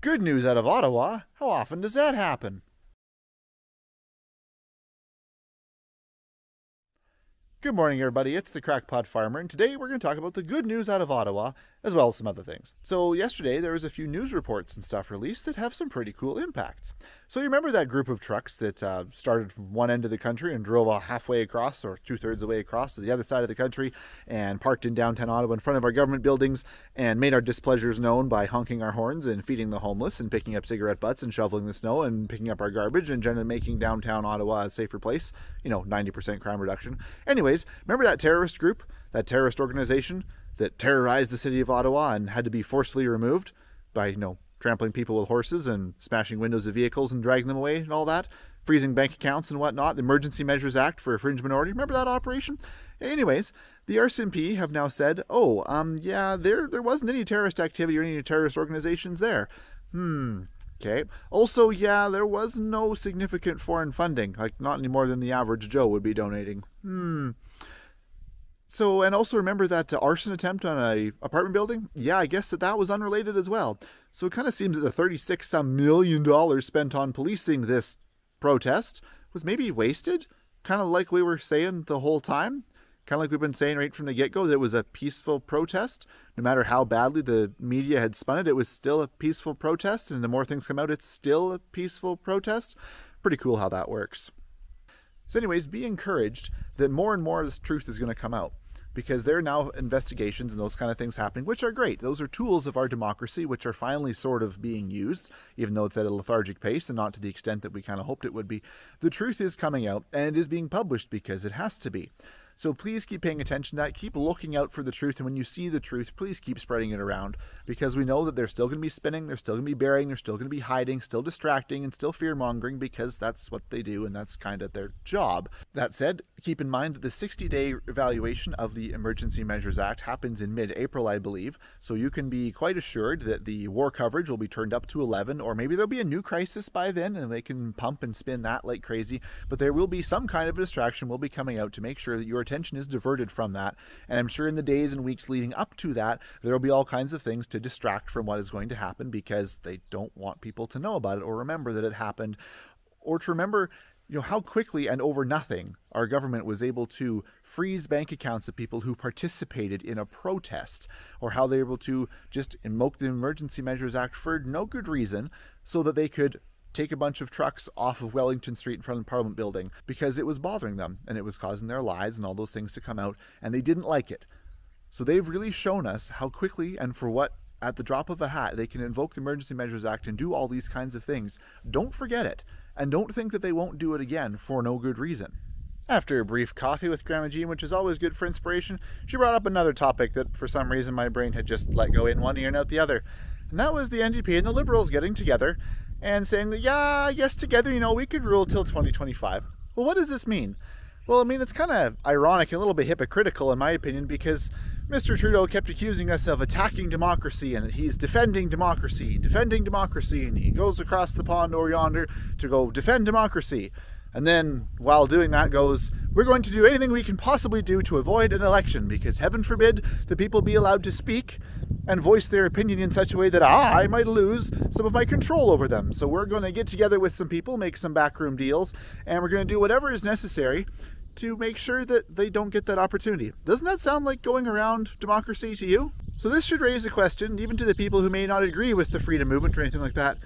Good news out of Ottawa? How often does that happen? Good morning, everybody. It's the Crackpot Farmer, and today we're going to talk about the good news out of Ottawa, as well as some other things. So yesterday, there was a few news reports and stuff released that have some pretty cool impacts. So you remember that group of trucks that started from one end of the country and drove halfway across, or two-thirds of the way across to the other side of the country, and parked in downtown Ottawa in front of our government buildings, and made our displeasures known by honking our horns and feeding the homeless, and picking up cigarette butts, and shoveling the snow, and picking up our garbage, and generally making downtown Ottawa a safer place. 90% crime reduction. Anyways, remember that terrorist group, that terrorist organization that terrorized the city of Ottawa and had to be forcefully removed by, trampling people with horses and smashing windows of vehicles and dragging them away and all that, freezing bank accounts and whatnot, the Emergency Measures Act for a fringe minority. Remember that operation? Anyways, the RCMP have now said, there wasn't any terrorist activity or any terrorist organizations there. Okay. Also, there was no significant foreign funding, not any more than the average Joe would be donating. So, and also remember that arson attempt on a apartment building? I guess that was unrelated as well. So it kind of seems that the $36 million spent on policing this protest was maybe wasted, kind of like we were saying the whole time. Kind of like we've been saying right from the get-go, that it was a peaceful protest. No matter how badly the media had spun it, it was still a peaceful protest. And the more things come out, it's still a peaceful protest. Pretty cool how that works. So anyways, be encouraged that more and more of this truth is going to come out. Because there are now investigations and those kind of things happening, which are great. Those are tools of our democracy, which are finally sort of being used, even though it's at a lethargic pace and not to the extent that we kind of hoped it would be. The truth is coming out, and it is being published because it has to be. So please keep paying attention to that. Keep looking out for the truth. And when you see the truth, please keep spreading it around, because we know that they're still going to be spinning, they're still going to be burying, they're still going to be hiding, still distracting, and still fear-mongering, because that's what they do, and that's kind of their job. That said, keep in mind that the 60-day evaluation of the Emergency Measures Act happens in mid-April, I believe. So you can be quite assured that the war coverage will be turned up to 11, or maybe there'll be a new crisis by then, and they can pump and spin that like crazy. But there will be some kind of distraction will be coming out to make sure that your attention is diverted from that. And I'm sure in the days and weeks leading up to that, there will be all kinds of things to distract from what is going to happen, because they don't want people to know about it or remember that it happened, or to remember how quickly and over nothing our government was able to freeze bank accounts of people who participated in a protest, or how they were able to just invoke the Emergency Measures Act for no good reason so that they could take a bunch of trucks off of Wellington Street in front of the Parliament building because it was bothering them and it was causing their lives and all those things to come out, and they didn't like it. So they've really shown us how quickly and for what, at the drop of a hat, they can invoke the Emergency Measures Act and do all these kinds of things. Don't forget it, and don't think that they won't do it again for no good reason. After a brief coffee with Grandma Jean, which is always good for inspiration, she brought up another topic that for some reason my brain had just let go in one ear and out the other. And that was the NDP and the Liberals getting together and saying that, I guess together, we could rule till 2025. Well, what does this mean? Well, it's kind of ironic and a little bit hypocritical in my opinion, because Mr. Trudeau kept accusing us of attacking democracy and that he's defending democracy, and he goes across the pond over yonder to go defend democracy. And then, while doing that, goes, we're going to do anything we can possibly do to avoid an election, because heaven forbid the people be allowed to speak and voice their opinion in such a way that I might lose some of my control over them. So we're going to get together with some people, make some backroom deals, and we're going to do whatever is necessary to make sure that they don't get that opportunity. Doesn't that sound like going around democracy to you? So this should raise a question, even to the people who may not agree with the freedom movement or anything like that.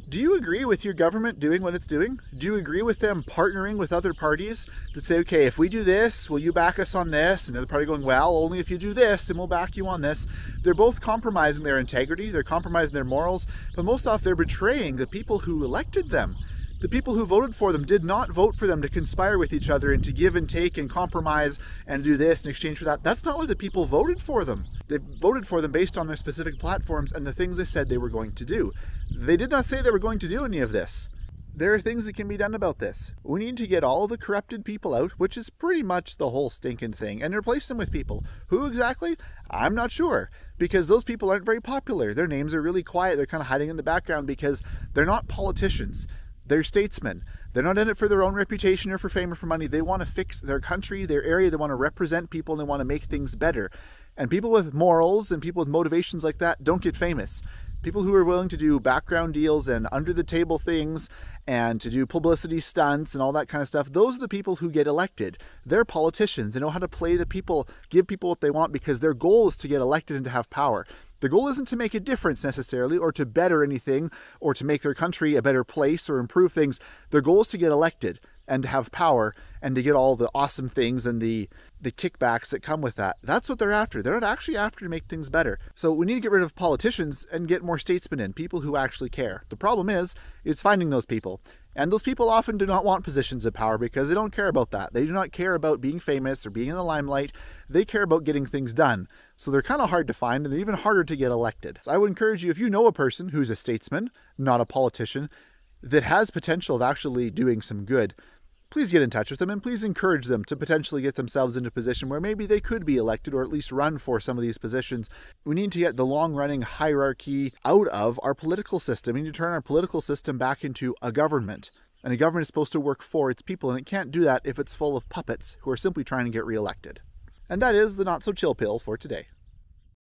Do you agree with your government doing what it's doing? Do you agree with them partnering with other parties that say, okay, if we do this, will you back us on this? And the other party going, well, only if you do this, then we'll back you on this. They're both compromising their integrity, they're compromising their morals, but most often they're betraying the people who elected them. The people who voted for them did not vote for them to conspire with each other and to give and take and compromise and do this in exchange for that. That's not why the people voted for them. They voted for them based on their specific platforms and the things they said they were going to do. They did not say they were going to do any of this. There are things that can be done about this. We need to get all of the corrupted people out, which is pretty much the whole stinking thing, and replace them with people. Who exactly? I'm not sure, because those people aren't very popular. Their names are really quiet. They're kind of hiding in the background because they're not politicians. They're statesmen. They're not in it for their own reputation or for fame or for money. They want to fix their country, their area. They want to represent people, and they want to make things better. And people with morals and people with motivations like that don't get famous. People who are willing to do background deals and under the table things and to do publicity stunts and all that kind of stuff, those are the people who get elected. They're politicians. They know how to play the people, give people what they want, because their goal is to get elected and to have power. The goal isn't to make a difference necessarily, or to better anything, or to make their country a better place or improve things. Their goal is to get elected and to have power and to get all the awesome things and the kickbacks that come with that. That's what they're after. They're not actually after to make things better. So we need to get rid of politicians and get more statesmen in, people who actually care. The problem is finding those people. And those people often do not want positions of power because they don't care about that. They do not care about being famous or being in the limelight. They care about getting things done. So they're kind of hard to find, and they're even harder to get elected. So I would encourage you, if you know a person who's a statesman, not a politician, that has potential of actually doing some good, please get in touch with them and please encourage them to potentially get themselves into a position where maybe they could be elected or at least run for some of these positions. We need to get the long-running hierarchy out of our political system. We need to turn our political system back into a government. And a government is supposed to work for its people, and it can't do that if it's full of puppets who are simply trying to get reelected. And that is the Not So Chill Pill for today.